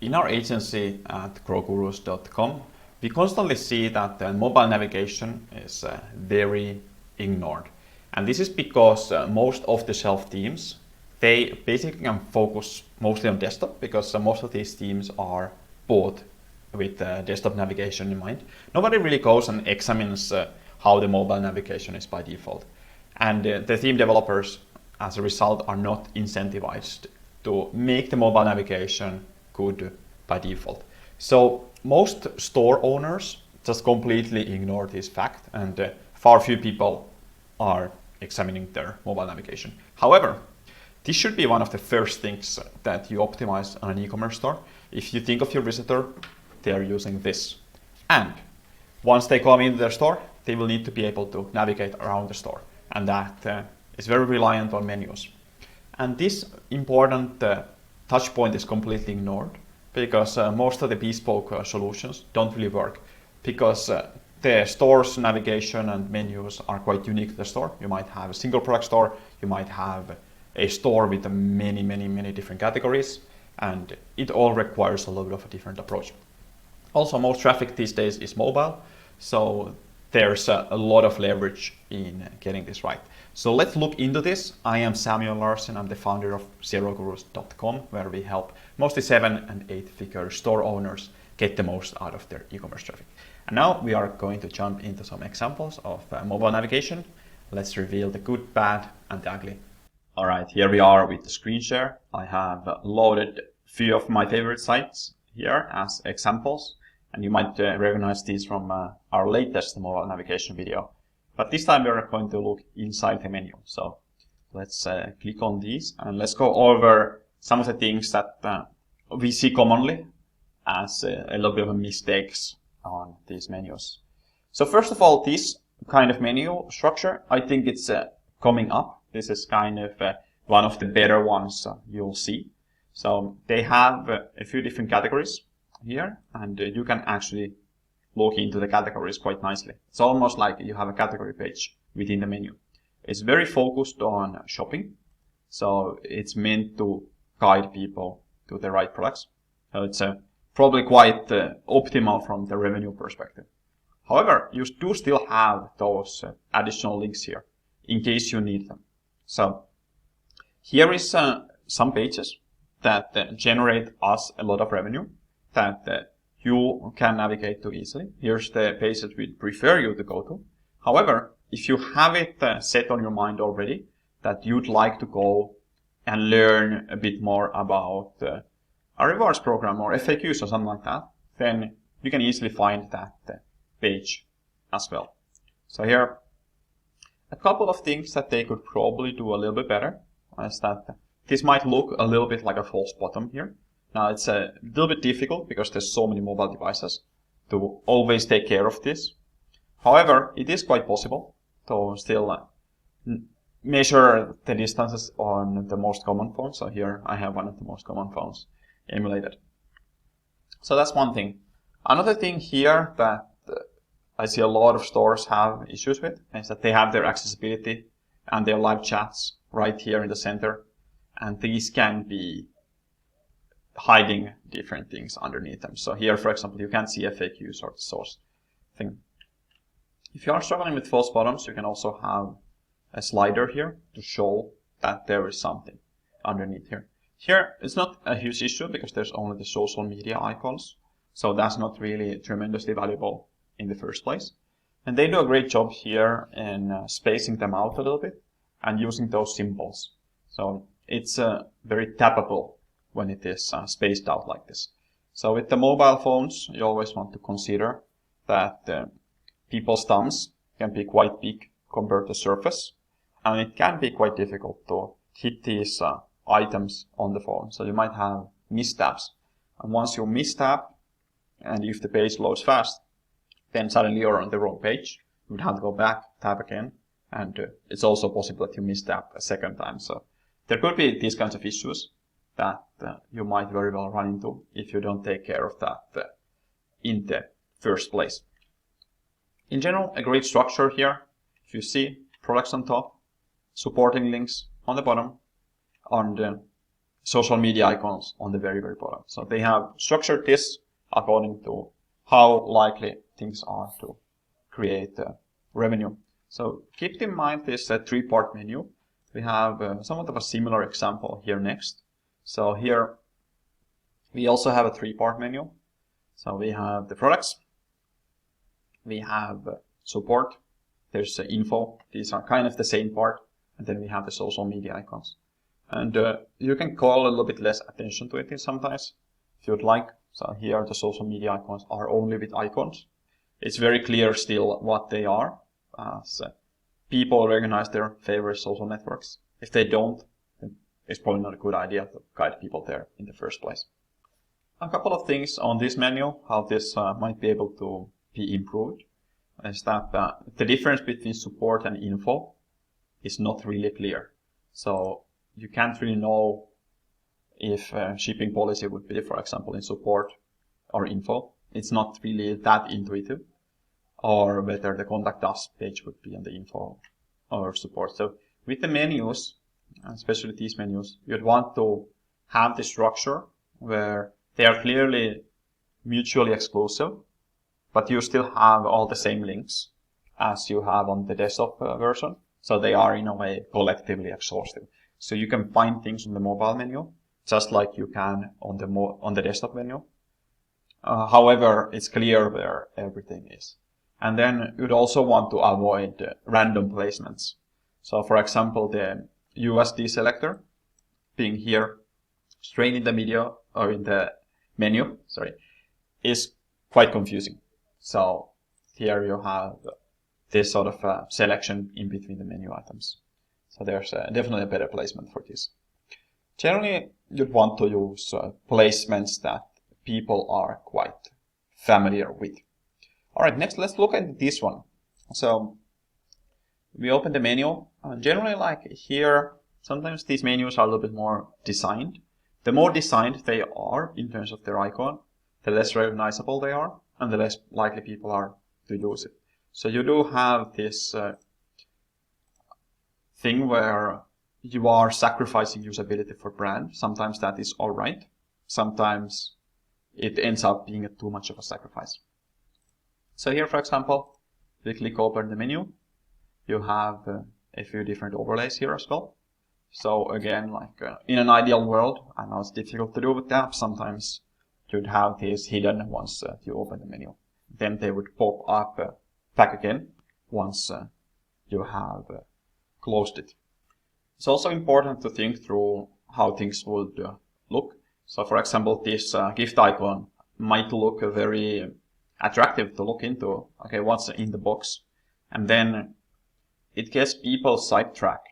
In our agency at growgurus.com, we constantly see that mobile navigation is very ignored. And this is because most of the shelf teams, they basically can focus mostly on desktop because most of these teams are bought with desktop navigation in mind. Nobody really goes and examines how the mobile navigation is by default. And the theme developers, as a result, are not incentivized to make the mobile navigation good by default. So most store owners just completely ignore this fact, and far few people are examining their mobile navigation. However, this should be one of the first things that you optimize on an e-commerce store. If you think of your visitor, they are using this. And once they come into their store, they will need to be able to navigate around the store. And that is very reliant on menus. And this important touch point is completely ignored because most of the bespoke solutions don't really work because the store's navigation and menus are quite unique to the store. You might have a single product store, you might have a store with many different categories, and it all requires a little bit of a different approach. Also, most traffic these days is mobile, so there's a lot of leverage in getting this right. So let's look into this. I am Samuel Larsen. I'm the founder of zerogurus.com, where we help mostly 7- and 8-figure store owners get the most out of their e-commerce traffic. And now we are going to jump into some examples of mobile navigation. Let's reveal the good, bad, and the ugly. All right, here we are with the screen share. I have loaded a few of my favorite sites here as examples, and you might recognize these from our latest mobile navigation video. But this time we're going to look inside the menu. So let's click on these and let's go over some of the things that we see commonly as a little bit of mistakes on these menus. So first of all, this kind of menu structure, I think it's coming up. This is kind of one of the better ones you'll see. So they have a few different categories here, and you can actually look into the categories quite nicely. It's almost like you have a category page within the menu. It's very focused on shopping, so it's meant to guide people to the right products. So it's probably quite optimal from the revenue perspective. However, you do still have those additional links here in case you need them. So here is some pages that generate us a lot of revenue that you can navigate to easily. Here's the page that we'd prefer you to go to. However, if you have it set on your mind already that you'd like to go and learn a bit more about a rewards program or FAQs or something like that, then you can easily find that page as well. So here, a couple of things that they could probably do a little bit better is that this might look a little bit like a false bottom here. Now it's a little bit difficult because there's so many mobile devices to always take care of this. However, it is quite possible to still measure the distances on the most common phones. So here I have one of the most common phones emulated. So that's one thing. Another thing here that I see a lot of stores have issues with is that they have their accessibility and their live chats right here in the center. And these can be hiding different things underneath them. So here, for example, you can see FAQs or the source thing. If you are struggling with false bottoms, you can also have a slider here to show that there is something underneath here. Here, it's not a huge issue because there's only the social media icons. So that's not really tremendously valuable in the first place. And they do a great job here in spacing them out a little bit and using those symbols. So it's very tappable when it is spaced out like this. So with the mobile phones, you always want to consider that people's thumbs can be quite big compared to surface, and it can be quite difficult to hit these items on the phone. So you might have mistaps, and once you mistap, and if the page loads fast, then suddenly you're on the wrong page. You would have to go back, tap again, and it's also possible that you mistap a second time. So there could be these kinds of issues that you might very well run into if you don't take care of that in the first place. In general, a great structure here. If you see products on top, supporting links on the bottom, on the social media icons on the very, very bottom. So they have structured this according to how likely things are to create revenue. So keep in mind this three-part menu. We have somewhat of a similar example here next. So here we also have a three-part menu. So we have the products, we have support, there's info. These are kind of the same part. And then we have the social media icons. And you can call a little bit less attention to it sometimes if you'd like. So here the social media icons are only with icons. It's very clear still what they are, as people recognize their favorite social networks. If they don't, then it's probably not a good idea to guide people there in the first place. A couple of things on this menu, how this might be able to be improved, is that the difference between support and info is not really clear. So you can't really know if shipping policy would be, for example, in support or info. It's not really that intuitive. Or whether the contact us page would be on the info or support. So with the menus, especially these menus, you'd want to have the structure where they are clearly mutually exclusive, but you still have all the same links as you have on the desktop version. So they are in a way collectively exhaustive. So you can find things on the mobile menu, just like you can on the desktop menu. However, it's clear where everything is. And then you'd also want to avoid random placements. So for example, the USD selector being here straight in the video or in the menu, is quite confusing. So here you have this sort of selection in between the menu items. So there's definitely a better placement for this. Generally, you'd want to use placements that people are quite familiar with. Alright, next let's look at this one. So we open the menu. Generally, like here, sometimes these menus are a little bit more designed. The more designed they are in terms of their icon, the less recognizable they are, and the less likely people are to use it. So you do have this thing where you are sacrificing usability for brand. Sometimes that is alright. Sometimes it ends up being too much of a sacrifice. So here, for example, we click open the menu. You have a few different overlays here as well. So again, like in an ideal world, I know it's difficult to do with the app. Sometimes you'd have these hidden once you open the menu. Then they would pop up back again once you have closed it. It's also important to think through how things would look. So for example, this gift icon might look very attractive to look into. Okay, what's in the box? And then it gets people sidetracked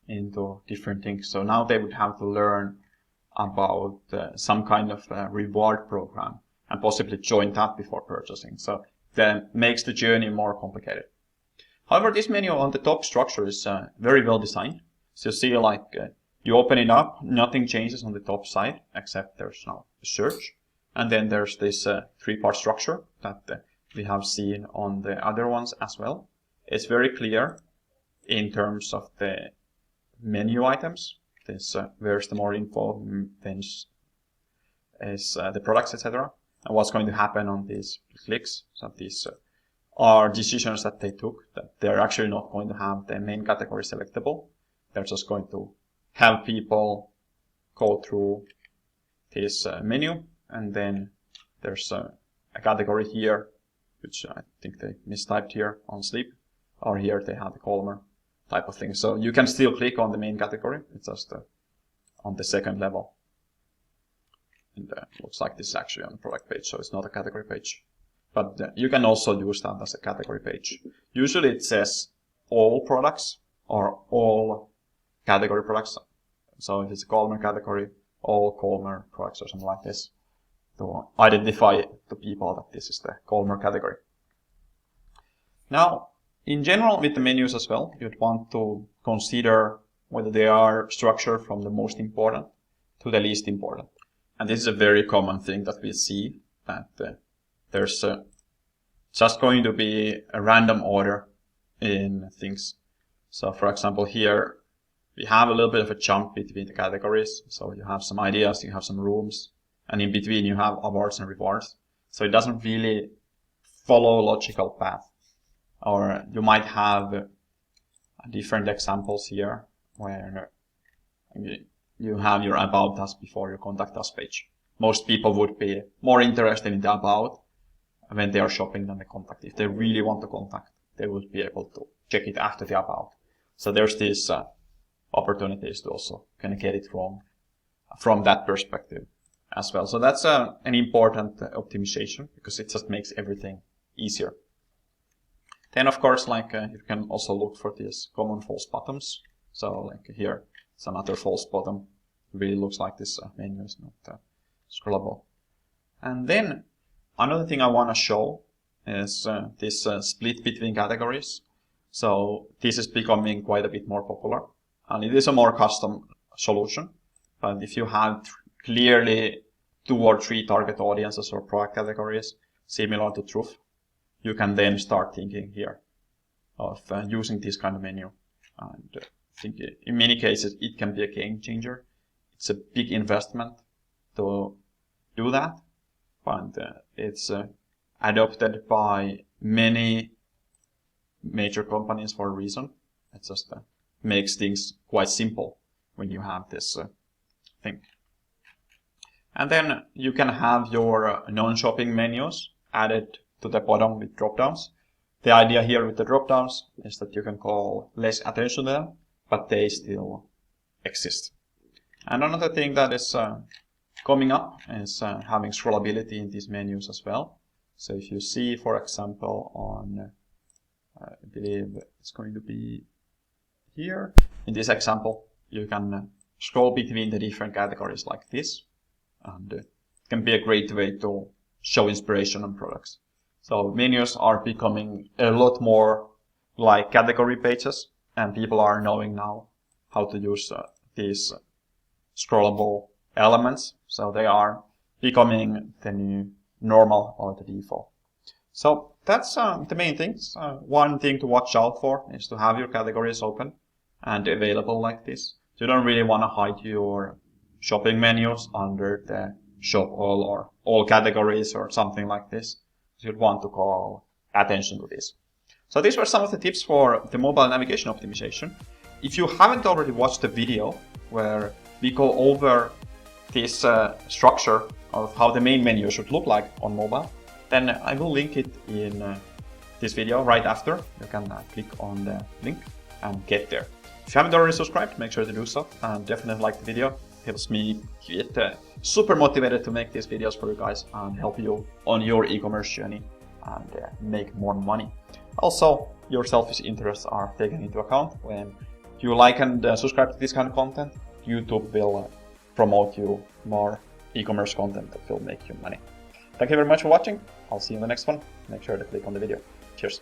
into different things. So now they would have to learn about some kind of reward program and possibly join that before purchasing. So then makes the journey more complicated. However, this menu on the top structure is very well designed. So you see, like you open it up, nothing changes on the top side except there's now a search. And then there's this three-part structure that we have seen on the other ones as well. It's very clear in terms of the menu items. This where's the more info, then is the products, etc. And what's going to happen on these clicks. So these are decisions that they took, that they're actually not going to have the main category selectable. They're just going to have people go through this menu. And then there's a category here, which I think they mistyped here on sleep, or here they have the column type of thing. So you can still click on the main category. It's just on the second level. And looks like this is actually on the product page, so it's not a category page. But you can also use that as a category page. Usually it says all products or all category products. So if it's a column category, all column products or something like this, to identify to people that this is the column category. Now, in general, with the menus as well, you'd want to consider whether they are structured from the most important to the least important. And this is a very common thing that we see, that there's just going to be a random order in things. So for example, here we have a little bit of a jump between the categories. So you have some ideas, you have some rooms, and in between you have awards and rewards. So it doesn't really follow a logical path. Or you might have different examples here where you have your About Us before your Contact Us page. Most people would be more interested in the About when they are shopping than the Contact. If they really want to contact, they would be able to check it after the About. So there's these opportunities to also kind of get it wrong from that perspective as well. So that's an important optimization because it just makes everything easier. Then of course, you can also look for these common false bottoms. So like here, it's another false bottom. It really looks like this menu is not scrollable. And then another thing I want to show is this split between categories. So this is becoming quite a bit more popular. And it is a more custom solution. But if you have clearly 2 or 3 target audiences or product categories, similar to Truff, you can then start thinking here of using this kind of menu. And I think in many cases, it can be a game changer. It's a big investment to do that, but it's adopted by many major companies for a reason. It just makes things quite simple when you have this thing. And then you can have your non-shopping menus added to the bottom with drop-downs. The idea here with the drop-downs is that you can call less attention to them, but they still exist. And another thing that is coming up is having scrollability in these menus as well. So if you see, for example, on, I believe it's going to be here. In this example, you can scroll between the different categories like this. And it can be a great way to show inspiration on products. So menus are becoming a lot more like category pages, and people are knowing now how to use these scrollable elements. So they are becoming the new normal or the default. So that's the main things. One thing to watch out for is to have your categories open and available like this. You don't really want to hide your shopping menus under the shop all or all categories or something like this. You'd want to call attention to this. So these were some of the tips for the mobile navigation optimization. If you haven't already watched the video where we go over this structure of how the main menu should look like on mobile, then I will link it in this video right after. You can click on the link and get there. If you haven't already subscribed, make sure to do so, and definitely like the video. It helps me get super motivated to make these videos for you guys and help you on your e-commerce journey and make more money. Also, your selfish interests are taken into account. When you like and subscribe to this kind of content, YouTube will promote you more e-commerce content that will make you money. Thank you very much for watching. I'll see you in the next one. Make sure to click on the video. Cheers.